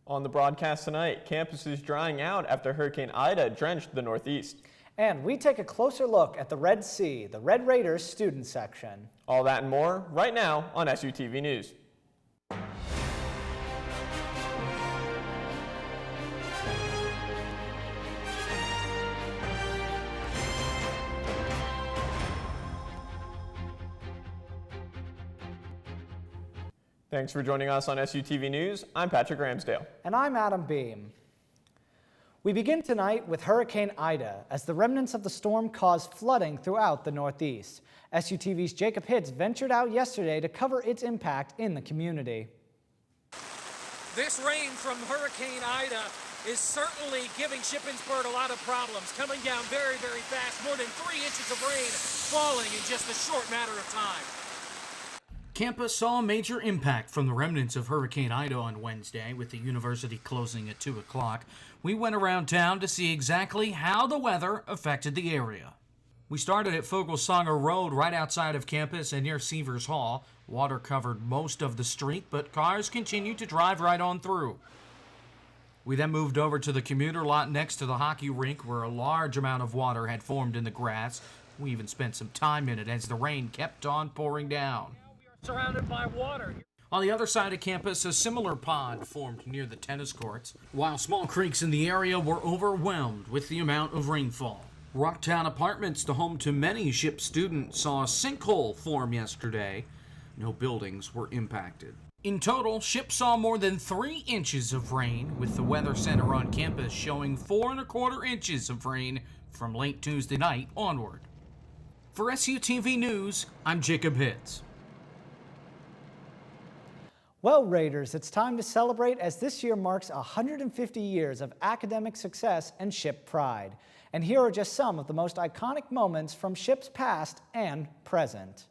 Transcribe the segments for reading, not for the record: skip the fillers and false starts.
On the broadcast tonight, campus is drying out after Hurricane Ida drenched the Northeast. And we take a closer look at the Red Sea, the Red Raiders student section. All that and more right now on SUTV News. Thanks for joining us on SUTV News. I'm Patrick Ramsdale. And I'm Adam Beam. We begin tonight with Hurricane Ida, as the remnants of the storm caused flooding throughout the Northeast. SUTV's Jacob Hitz ventured out yesterday to cover its impact in the community. This rain from Hurricane Ida is certainly giving Shippensburg a lot of problems. Coming down very, very fast, more than 3 inches of rain falling in just a short matter of time. Campus saw a major impact from the remnants of Hurricane Ida on Wednesday, with the university closing at 2 o'clock. We went around town to see exactly how the weather affected the area. We started at Fogelsanger Road right outside of campus and near Seavers Hall. Water covered most of the street, but cars continued to drive right on through. We then moved over to the commuter lot next to the hockey rink, where a large amount of water had formed in the grass. We even spent some time in it as the rain kept on pouring down. Surrounded by water. On the other side of campus, a similar pond formed near the tennis courts, while small creeks in the area were overwhelmed with the amount of rainfall. Rocktown Apartments, the home to many SHIP students, saw a sinkhole form yesterday. No buildings were impacted. In total, SHIP saw more than 3 inches of rain, with the Weather Center on campus showing 4¼ inches of rain from late Tuesday night onward. For SUTV News, I'm Jacob Hitz. Well, Raiders, it's time to celebrate, as this year marks 150 years of academic success and SHIP pride. And here are just some of the most iconic moments from SHIP's past and present.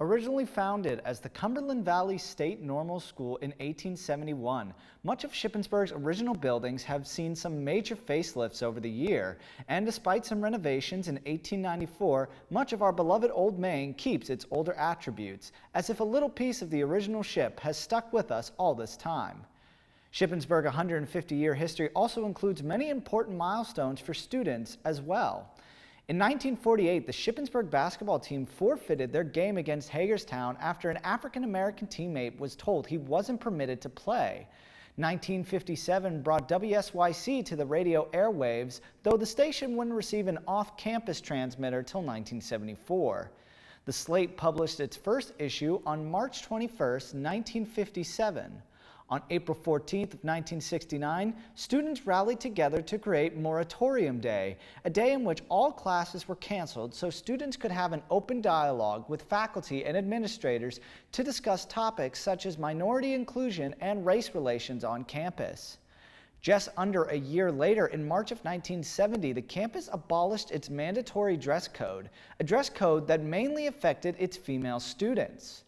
Originally founded as the Cumberland Valley State Normal School in 1871, much of Shippensburg's original buildings have seen some major facelifts over the year, and despite some renovations in 1894, much of our beloved Old Main keeps its older attributes, as if a little piece of the original SHIP has stuck with us all this time. Shippensburg's 150-year history also includes many important milestones for students as well. In 1948, the Shippensburg basketball team forfeited their game against Hagerstown after an African-American teammate was told he wasn't permitted to play. 1957 brought WSYC to the radio airwaves, though the station wouldn't receive an off-campus transmitter till 1974. The Slate published its first issue on March 21, 1957. On April 14th of 1969, students rallied together to create Moratorium Day, a day in which all classes were canceled so students could have an open dialogue with faculty and administrators to discuss topics such as minority inclusion and race relations on campus. Just under a year later, in March of 1970, the campus abolished its mandatory dress code, a dress code that mainly affected its female students.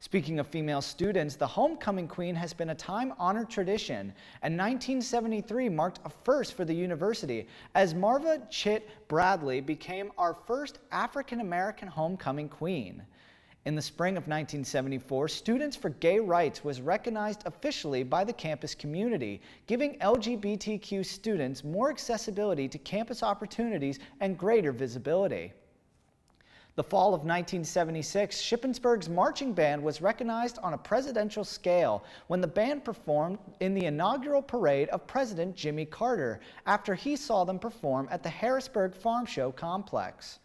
Speaking of female students, the homecoming queen has been a time-honored tradition, and 1973 marked a first for the university, as Marva Chitt Bradley became our first African-American homecoming queen. In the spring of 1974, Students for Gay Rights was recognized officially by the campus community, giving LGBTQ students more accessibility to campus opportunities and greater visibility. The fall of 1976, Shippensburg's marching band was recognized on a presidential scale when the band performed in the inaugural parade of President Jimmy Carter after he saw them perform at the Harrisburg Farm Show complex.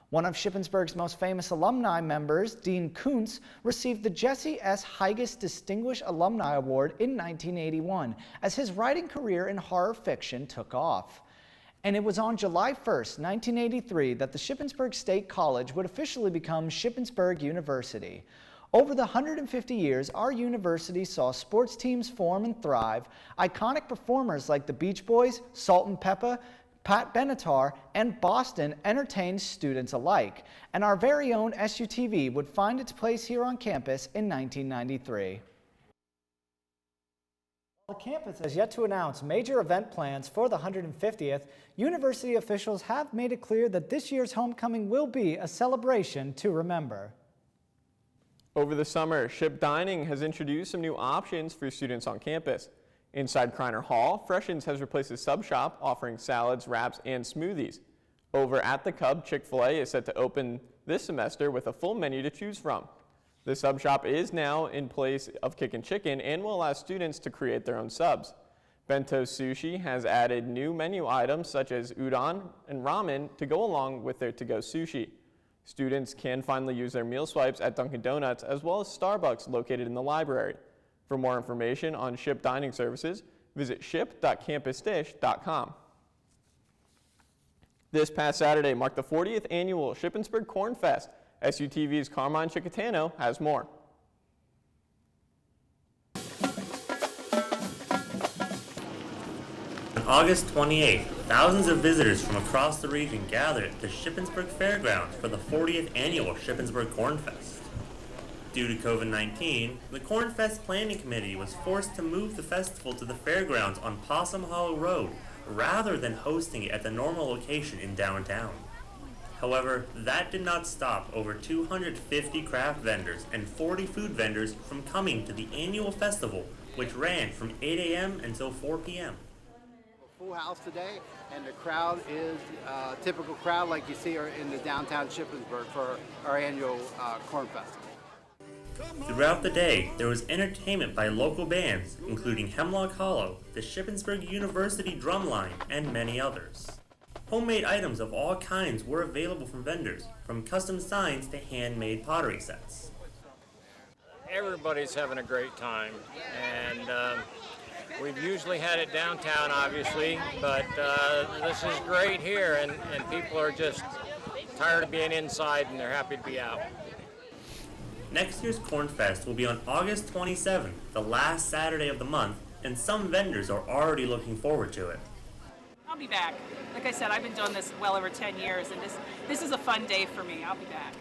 One of Shippensburg's most famous alumni members, Dean Koontz, received the Jesse S. Higas Distinguished Alumni Award in 1981 as his writing career in horror fiction took off. And it was on July 1st, 1983, that the Shippensburg State College would officially become Shippensburg University. Over the 150 years, our university saw sports teams form and thrive, iconic performers like the Beach Boys, Salt and Pepper, Pat Benatar, and Boston entertained students alike, and our very own SUTV would find its place here on campus in 1993. While the campus has yet to announce major event plans for the 150th, university officials have made it clear that this year's homecoming will be a celebration to remember. Over the summer, Ship Dining has introduced some new options for students on campus. Inside Kreiner Hall, Freshens has replaced a sub shop offering salads, wraps, and smoothies. Over at the Cub, Chick-fil-A is set to open this semester with a full menu to choose from. The sub shop is now in place of Kickin' Chicken and will allow students to create their own subs. Bento Sushi has added new menu items such as udon and ramen to go along with their to-go sushi. Students can finally use their meal swipes at Dunkin' Donuts as well as Starbucks located in the library. For more information on Ship Dining services, visit ship.campusdish.com. This past Saturday marked the 40th annual Shippensburg Corn Fest. SUTV's Carmine Chicatano has more. On August 28th, thousands of visitors from across the region gathered at the Shippensburg Fairgrounds for the 40th annual Shippensburg Corn Fest. Due to COVID-19, the Corn Fest Planning Committee was forced to move the festival to the fairgrounds on Possum Hollow Road rather than hosting it at the normal location in downtown. However, that did not stop over 250 craft vendors and 40 food vendors from coming to the annual festival, which ran from 8 a.m. until 4 p.m. Full house today, and the crowd is a typical crowd like you see in the downtown Shippensburg for our annual Corn Festival. Throughout the day, there was entertainment by local bands, including Hemlock Hollow, the Shippensburg University Drumline, and many others. Homemade items of all kinds were available from vendors, from custom signs to handmade pottery sets. Everybody's having a great time, and we've usually had it downtown, obviously, but this is great here, and people are just tired of being inside, and they're happy to be out. Next year's Corn Fest will be on August 27th, the last Saturday of the month, and some vendors are already looking forward to it. I'll be back. Like I said, I've been doing this well over 10 years, and this is a fun day for me. I'll be back.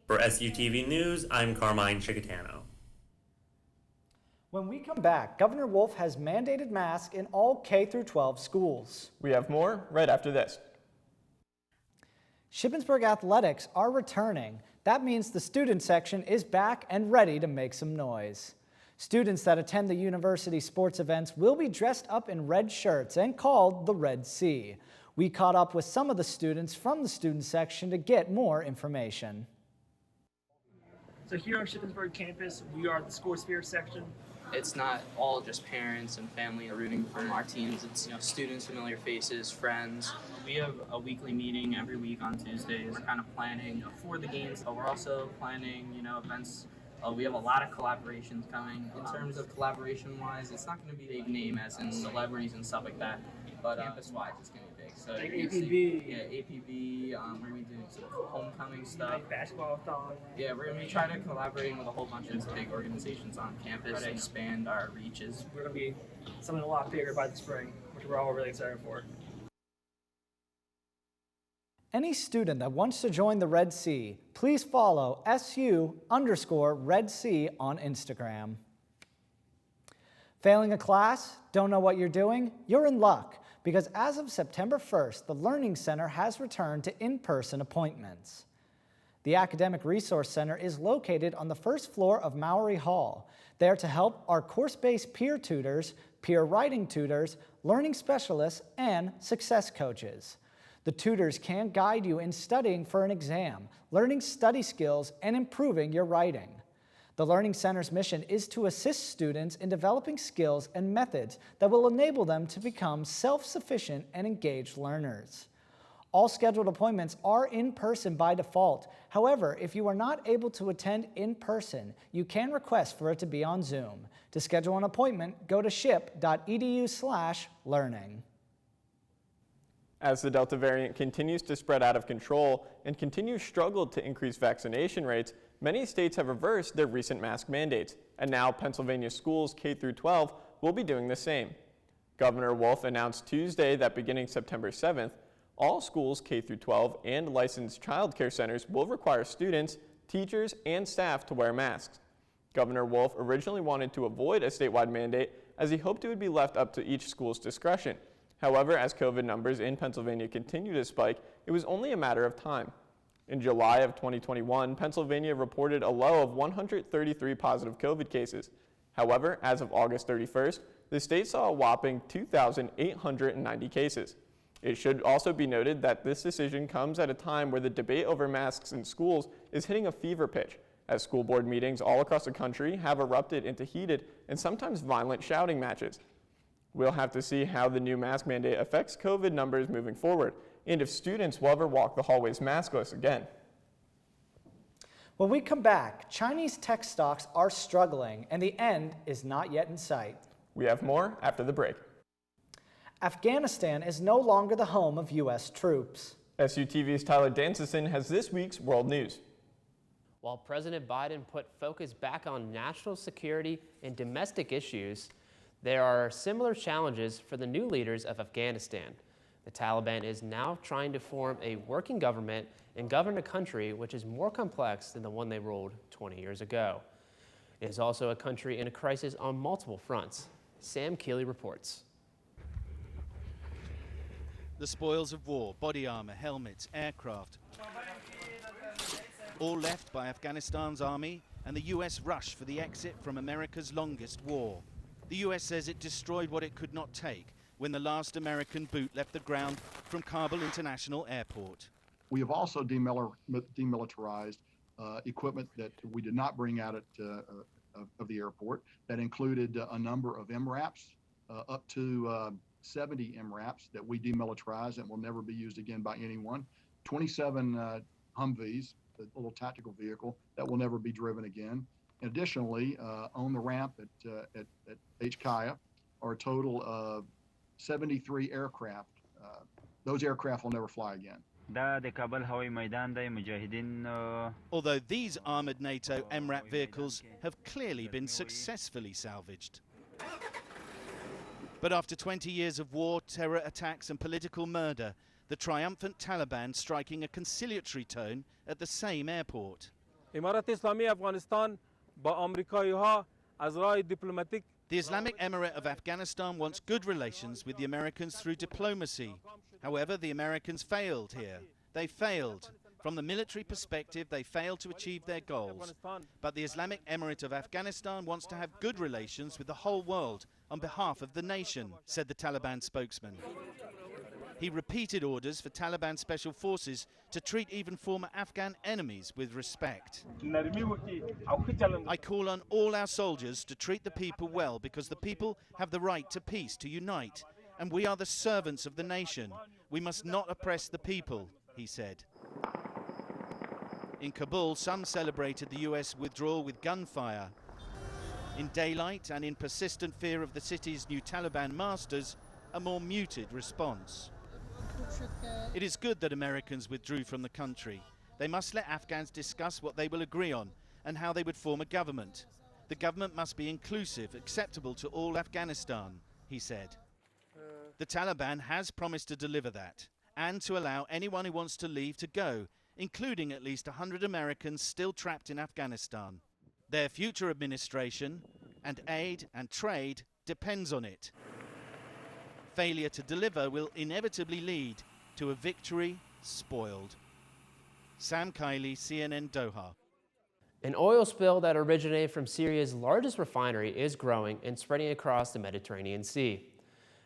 For SUTV News, I'm Carmine Chicatano. When we come back, Governor Wolf has mandated masks in all K-12 schools. We have more right after this. Shippensburg athletics are returning. That means the student section is back and ready to make some noise. Students that attend the university sports events will be dressed up in red shirts and called the Red Sea. We caught up with some of the students from the student section to get more information. So here on Shippensburg campus, we are the Score Sphere section. It's not all just parents and family rooting for our teams. It's students, familiar faces, friends. We have a weekly meeting every week on Tuesdays, kind of planning for the games. We're also planning, events. We have a lot of collaborations coming. In terms of collaboration-wise, it's not going to be a big name as in celebrities and stuff like that, but campus-wise, it's going to be big. So like APB. APB. We're going to be doing some homecoming stuff. Like basketball-a-thon. Yeah, we're going to be trying to collaborate with a whole bunch of big organizations on campus to expand our reaches. We're going to be something a lot bigger by the spring, which we're all really excited for. Any student that wants to join the Red Sea, please follow SU_Red Sea on Instagram. Failing a class? Don't know what you're doing? You're in luck, because as of September 1st, the Learning Center has returned to in-person appointments. The Academic Resource Center is located on the first floor of Maury Hall. There to help are course-based peer tutors, peer writing tutors, learning specialists, and success coaches. The tutors can guide you in studying for an exam, learning study skills, and improving your writing. The Learning Center's mission is to assist students in developing skills and methods that will enable them to become self-sufficient and engaged learners. All scheduled appointments are in person by default. However, if you are not able to attend in person, you can request for it to be on Zoom. To schedule an appointment, go to ship.edu/learning. As the Delta variant continues to spread out of control and continues struggle to increase vaccination rates, many states have reversed their recent mask mandates, and now Pennsylvania schools K-12 will be doing the same. Governor Wolf announced Tuesday that beginning September 7th, all schools K-12 and licensed child care centers will require students, teachers, and staff to wear masks. Governor Wolf originally wanted to avoid a statewide mandate as he hoped it would be left up to each school's discretion. However, as COVID numbers in Pennsylvania continue to spike, it was only a matter of time. In July of 2021, Pennsylvania reported a low of 133 positive COVID cases. However, as of August 31st, the state saw a whopping 2,890 cases. It should also be noted that this decision comes at a time where the debate over masks in schools is hitting a fever pitch, as school board meetings all across the country have erupted into heated and sometimes violent shouting matches. We'll have to see how the new mask mandate affects COVID numbers moving forward, and if students will ever walk the hallways maskless again. When we come back, Chinese tech stocks are struggling, and the end is not yet in sight. We have more after the break. Afghanistan is no longer the home of U.S. troops. SUTV's Tyler Danson has this week's world news. While President Biden put focus back on national security and domestic issues, there are similar challenges for the new leaders of Afghanistan. The Taliban is now trying to form a working government and govern a country which is more complex than the one they ruled 20 years ago. It is also a country in a crisis on multiple fronts. Sam Keeley reports. The spoils of war, body armor, helmets, aircraft, all left by Afghanistan's army and the US rush for the exit from America's longest war. The US says it destroyed what it could not take when the last American boot left the ground from Kabul International Airport. We have also demilitarized equipment that we did not bring out of the airport. That included a number of MRAPs, up to 70 MRAPs that we demilitarized and will never be used again by anyone. 27 Humvees, a little tactical vehicle that will never be driven again. Additionally, on the ramp at HKIA are a total of 73 aircraft. Those aircraft will never fly again. Although these armored NATO MRAP vehicles have clearly been successfully salvaged. But after 20 years of war, terror attacks and political murder, the triumphant Taliban striking a conciliatory tone at the same airport. The Islamic Emirate of Afghanistan wants good relations with the Americans through diplomacy. However, the Americans failed here. They failed. From the military perspective, they failed to achieve their goals. But the Islamic Emirate of Afghanistan wants to have good relations with the whole world on behalf of the nation, said the Taliban spokesman. He repeated orders for Taliban special forces to treat even former Afghan enemies with respect. I call on all our soldiers to treat the people well because the people have the right to peace, to unite, and we are the servants of the nation. We must not oppress the people, he said. In Kabul, some celebrated the US withdrawal with gunfire. In daylight and in persistent fear of the city's new Taliban masters, a more muted response. It is good that Americans withdrew from the country. They must let Afghans discuss what they will agree on and how they would form a government. The government must be inclusive, acceptable to all Afghanistan, he said. The Taliban has promised to deliver that and to allow anyone who wants to leave to go, including at least 100 Americans still trapped in Afghanistan. Their future administration and aid and trade depends on it. Failure to deliver will inevitably lead to a victory spoiled. Sam Kiley, CNN Doha. An oil spill that originated from Syria's largest refinery is growing and spreading across the Mediterranean Sea.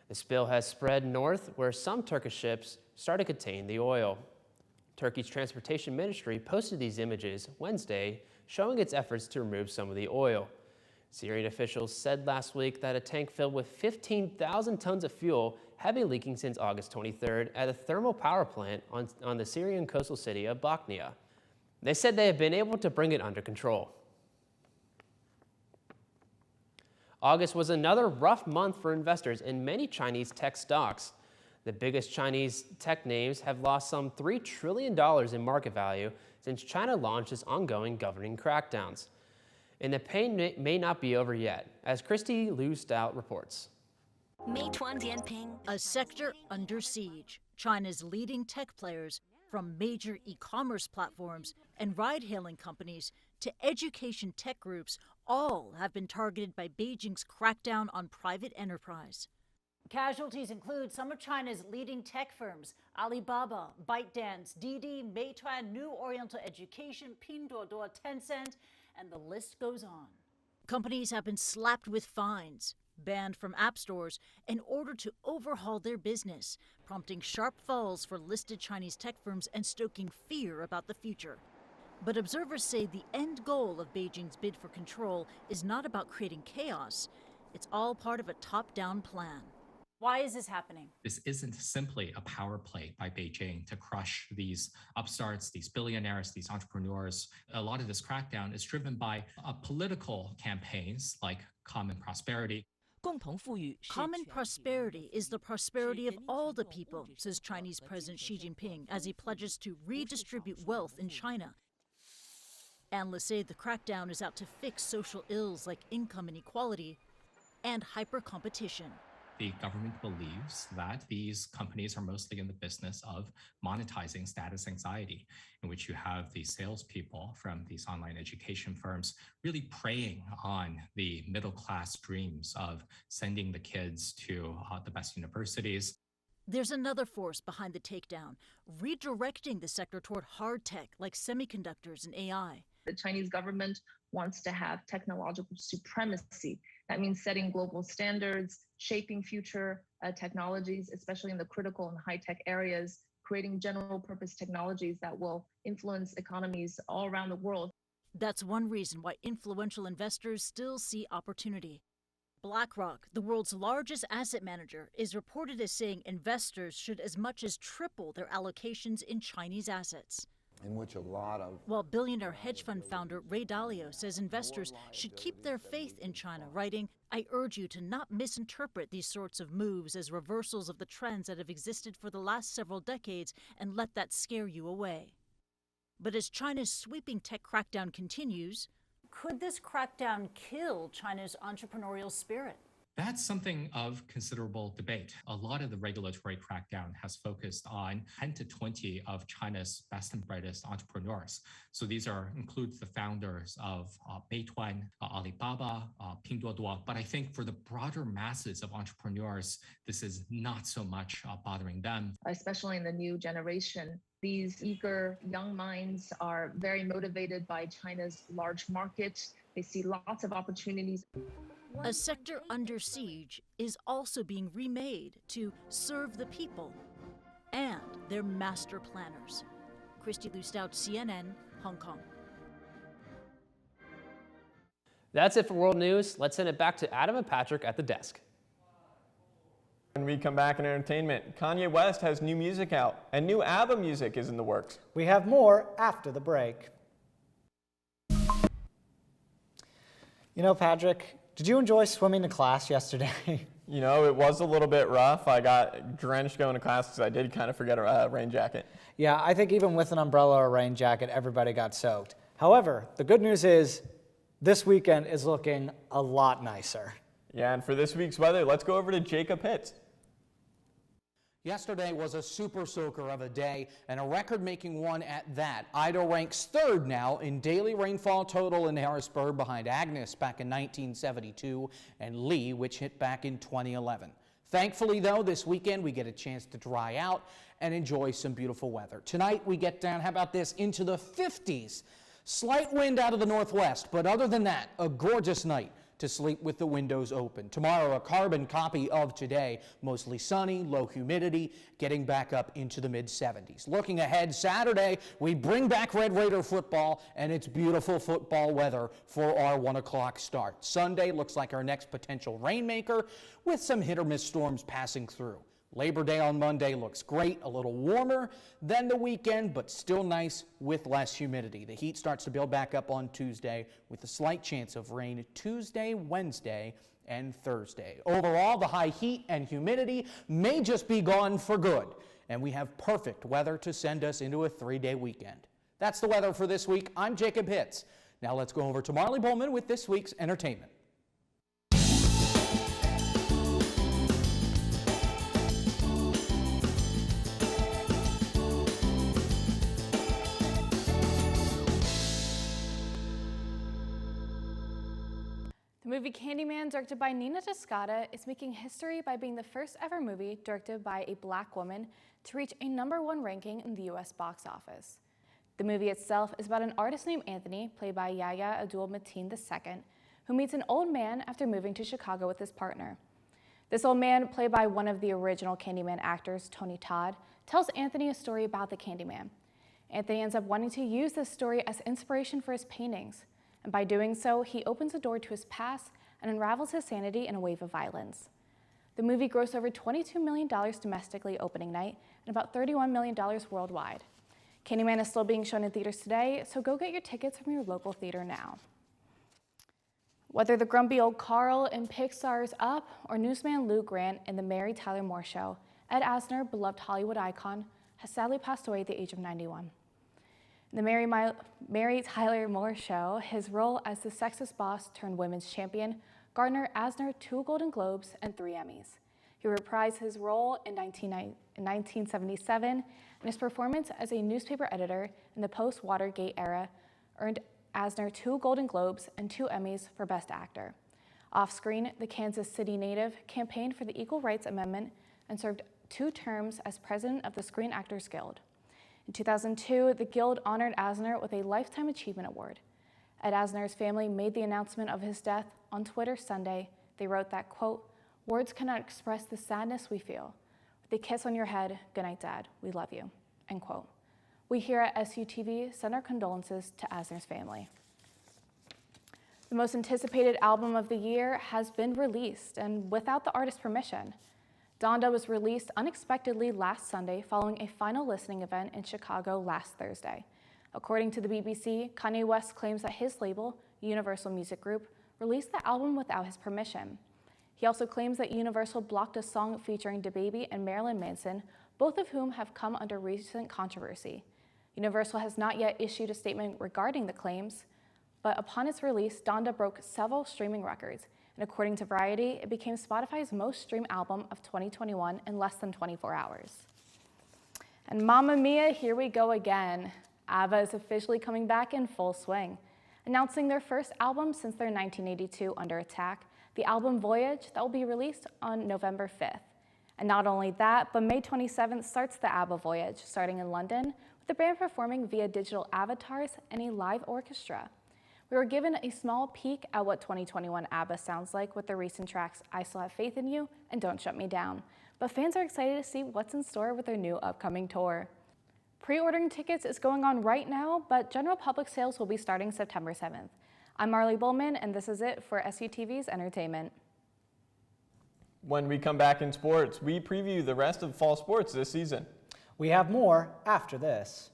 The spill has spread north where some Turkish ships start to contain the oil. Turkey's transportation ministry posted these images Wednesday, showing its efforts to remove some of the oil. Syrian officials said last week that a tank filled with 15,000 tons of fuel had been leaking since August 23rd at a thermal power plant on the Syrian coastal city of Bakhnia. They said they have been able to bring it under control. August was another rough month for investors in many Chinese tech stocks. The biggest Chinese tech names have lost some $3 trillion in market value since China launched its ongoing governing crackdowns. And the pain may not be over yet, as Christy Liu Stout reports. A sector under siege. China's leading tech players, from major e-commerce platforms and ride-hailing companies to education tech groups, all have been targeted by Beijing's crackdown on private enterprise. Casualties include some of China's leading tech firms: Alibaba, ByteDance, Didi, Meituan, New Oriental Education, Pinduoduo, Tencent, and the list goes on. Companies have been slapped with fines, banned from app stores in order to overhaul their business, prompting sharp falls for listed Chinese tech firms and stoking fear about the future. But observers say the end goal of Beijing's bid for control is not about creating chaos. It's all part of a top-down plan. Why is this happening? This isn't simply a power play by Beijing to crush these upstarts, these billionaires, these entrepreneurs. A lot of this crackdown is driven by political campaigns like Common Prosperity. Common prosperity is the prosperity of all the people, says Chinese President Xi Jinping as he pledges to redistribute wealth in China. Analysts say the crackdown is out to fix social ills like income inequality and hyper-competition. The government believes that these companies are mostly in the business of monetizing status anxiety, in which you have these salespeople from these online education firms really preying on the middle-class dreams of sending the kids to the best universities. There's another force behind the takedown, redirecting the sector toward hard tech like semiconductors and AI. The Chinese government wants to have technological supremacy. That means setting global standards, shaping future technologies, especially in the critical and high-tech areas, creating general-purpose technologies that will influence economies all around the world. That's one reason why influential investors still see opportunity. BlackRock, the world's largest asset manager, is reported as saying investors should as much as triple their allocations in Chinese assets. In which a lot of... While billionaire hedge fund founder Ray Dalio says investors should keep their faith in China, writing, "I urge you to not misinterpret these sorts of moves as reversals of the trends that have existed for the last several decades and let that scare you away." But as China's sweeping tech crackdown continues, could this crackdown kill China's entrepreneurial spirit? That's something of considerable debate. A lot of the regulatory crackdown has focused on 10 to 20 of China's best and brightest entrepreneurs. So these includes the founders of Meituan, Alibaba, Pinduoduo. But I think for the broader masses of entrepreneurs, this is not so much bothering them. Especially in the new generation, these eager young minds are very motivated by China's large market. They see lots of opportunities. A sector under siege is also being remade to serve the people and their master planners. Christy Lou Stout, CNN, Hong Kong. That's it for World News. Let's send it back to Adam and Patrick at the desk. When we come back in entertainment, Kanye West has new music out, and new ABBA music is in the works. We have more after the break. You know, Patrick, did you enjoy swimming to class yesterday? You know, it was a little bit rough. I got drenched going to class because I did kind of forget a rain jacket. Yeah, I think even with an umbrella or a rain jacket, everybody got soaked. However, the good news is this weekend is looking a lot nicer. Yeah, and for this week's weather, let's go over to Jacob Hitz. Yesterday was a super soaker of a day, and a record-making one at that. Idaho ranks third now in daily rainfall total in Harrisburg, behind Agnes back in 1972 and Lee, which hit back in 2011. Thankfully, though, this weekend we get a chance to dry out and enjoy some beautiful weather. Tonight we get down, how about this, into the 50s. Slight wind out of the northwest, but other than that, a gorgeous night to sleep with the windows open. Tomorrow, a carbon copy of today. Mostly sunny, low humidity, getting back up into the mid-70s. Looking ahead, Saturday, we bring back Red Raider football, and it's beautiful football weather for our 1 o'clock start. Sunday looks like our next potential rainmaker, with some hit-or-miss storms passing through. Labor Day on Monday looks great, a little warmer than the weekend, but still nice with less humidity. The heat starts to build back up on Tuesday with a slight chance of rain Tuesday, Wednesday, and Thursday. Overall, the high heat and humidity may just be gone for good, and we have perfect weather to send us into a 3-day weekend. That's the weather for this week. I'm Jacob Hitz. Now let's go over to Marley Bowman with this week's entertainment. The movie Candyman, directed by Nina Toscata, is making history by being the first ever movie directed by a Black woman to reach a #1 ranking in the US box office. The movie itself is about an artist named Anthony, played by Yahya Abdul-Mateen II, who meets an old man after moving to Chicago with his partner. This old man, played by one of the original Candyman actors, Tony Todd, tells Anthony a story about the Candyman. Anthony ends up wanting to use this story as inspiration for his paintings, and by doing so, he opens a door to his past and unravels his sanity in a wave of violence. The movie grossed over $22 million domestically opening night and about $31 million worldwide. Candyman is still being shown in theaters today, so go get your tickets from your local theater now. Whether the grumpy old Carl in Pixar's Up or newsman Lou Grant in The Mary Tyler Moore Show, Ed Asner, beloved Hollywood icon, has sadly passed away at the age of 91. In the Mary Tyler Moore Show, his role as the sexist boss turned women's champion garnered Asner 2 Golden Globes and 3 Emmys. He reprised his role in 1977, and his performance as a newspaper editor in the post-Watergate era earned Asner 2 Golden Globes and 2 Emmys for Best Actor. Off-screen, the Kansas City native campaigned for the Equal Rights Amendment and served 2 terms as president of the Screen Actors Guild. In 2002, the Guild honored Asner with a Lifetime Achievement Award. Ed Asner's family made the announcement of his death on Twitter Sunday. They wrote that, quote, "Words cannot express the sadness we feel. With a kiss on your head, good night, Dad, we love you," end quote. We here at SUTV send our condolences to Asner's family. The most anticipated album of the year has been released, and without the artist's permission. Donda was released unexpectedly last Sunday following a final listening event in Chicago last Thursday. According to the BBC, Kanye West claims that his label, Universal Music Group, released the album without his permission. He also claims that Universal blocked a song featuring DaBaby and Marilyn Manson, both of whom have come under recent controversy. Universal has not yet issued a statement regarding the claims, but upon its release, Donda broke several streaming records, and according to Variety, it became Spotify's most streamed album of 2021 in less than 24 hours. And Mamma Mia, here we go again. ABBA is officially coming back in full swing, announcing their first album since their 1982 Under Attack, the album Voyage, that will be released on November 5th. And not only that, but May 27th starts the ABBA Voyage, starting in London, with the band performing via digital avatars and a live orchestra. We were given a small peek at what 2021 ABBA sounds like with the recent tracks I Still Have Faith in You and Don't Shut Me Down, but fans are excited to see what's in store with their new upcoming tour. Pre-ordering tickets is going on right now, but general public sales will be starting September 7th. I'm Marley Bowman, and this is it for SUTV's Entertainment. When we come back in sports, we preview the rest of fall sports this season. We have more after this.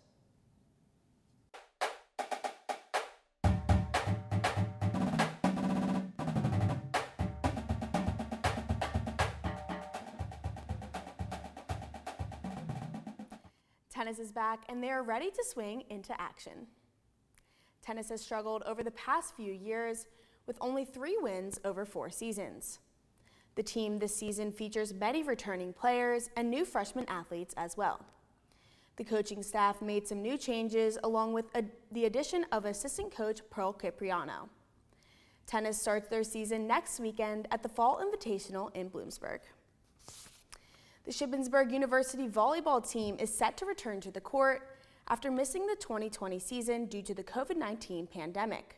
Tennis is back and they are ready to swing into action. Tennis has struggled over the past few years with only 3 wins over 4 seasons. The team this season features many returning players and new freshman athletes as well. The coaching staff made some new changes along with the addition of assistant coach Pearl Cipriano. Tennis starts their season next weekend at the Fall Invitational in Bloomsburg. The Shippensburg University volleyball team is set to return to the court after missing the 2020 season due to the COVID-19 pandemic.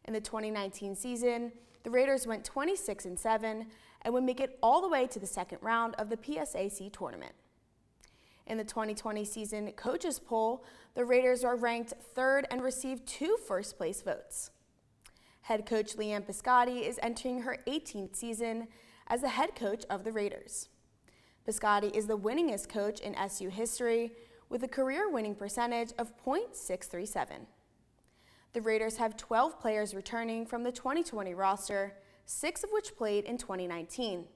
In the 2019 season, the Raiders went 26-7 and would make it all the way to the second round of the PSAC tournament. In the 2020 season coaches poll, the Raiders are ranked 3rd and received 2 first-place votes. Head coach Leanne Piscotti is entering her 18th season as the head coach of the Raiders. Piscotti is the winningest coach in SU history with a career winning percentage of .637. The Raiders have 12 players returning from the 2020 roster, 6 of which played in 2019.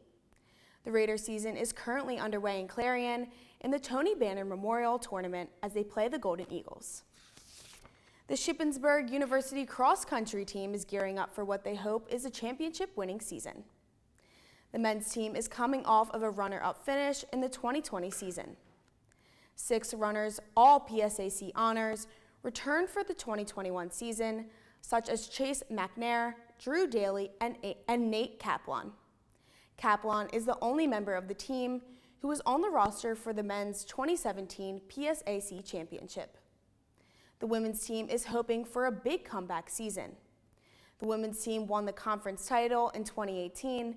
The Raiders season is currently underway in Clarion in the Tony Banner Memorial Tournament as they play the Golden Eagles. The Shippensburg University cross-country team is gearing up for what they hope is a championship-winning season. The men's team is coming off of a runner-up finish in the 2020 season. 6 runners, all PSAC honors, returned for the 2021 season, such as Chase McNair, Drew Daly, and Nate Kaplan. Kaplan is the only member of the team who was on the roster for the men's 2017 PSAC Championship. The women's team is hoping for a big comeback season. The women's team won the conference title in 2018,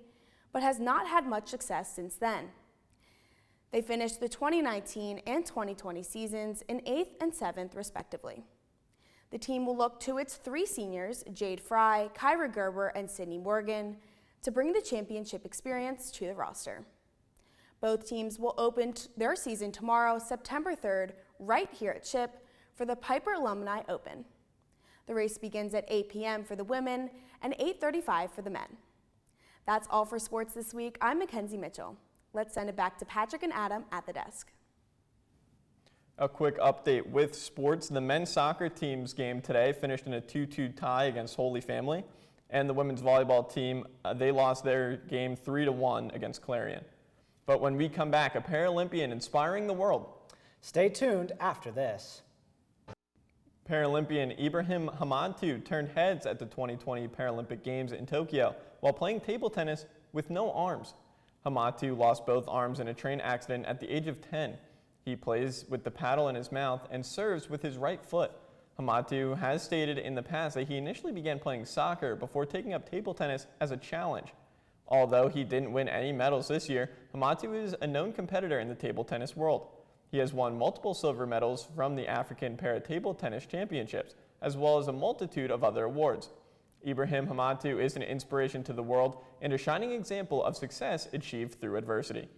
but has not had much success since then. They finished the 2019 and 2020 seasons in 8th and 7th, respectively. The team will look to its 3 seniors, Jade Fry, Kyra Gerber, and Sydney Morgan, to bring the championship experience to the roster. Both teams will open their season tomorrow, September 3rd, right here at Chip for the Piper Alumni Open. The race begins at 8 p.m. for the women and 8:35 for the men. That's all for sports this week. I'm Mackenzie Mitchell. Let's send it back to Patrick and Adam at the desk. A quick update with sports. The men's soccer team's game today finished in a 2-2 tie against Holy Family, and the women's volleyball team, they lost their game 3-1 against Clarion. But when we come back, a Paralympian inspiring the world. Stay tuned after this. Paralympian Ibrahim Hamadou turned heads at the 2020 Paralympic Games in Tokyo while playing table tennis with no arms. Hamadou lost both arms in a train accident at the age of 10. He plays with the paddle in his mouth and serves with his right foot. Hamadou has stated in the past that he initially began playing soccer before taking up table tennis as a challenge. Although he didn't win any medals this year, Hamadou is a known competitor in the table tennis world. He has won multiple silver medals from the African Para-Table Tennis Championships, as well as a multitude of other awards. Ibrahim Hamadou is an inspiration to the world and a shining example of success achieved through adversity.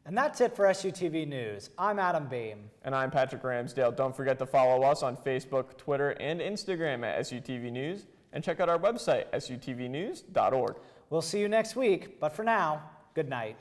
And that's it for SUTV News. I'm Adam Beam. And I'm Patrick Ramsdale. Don't forget to follow us on Facebook, Twitter, and Instagram at SUTV News, and check out our website, sutvnews.org. We'll see you next week, but for now, good night.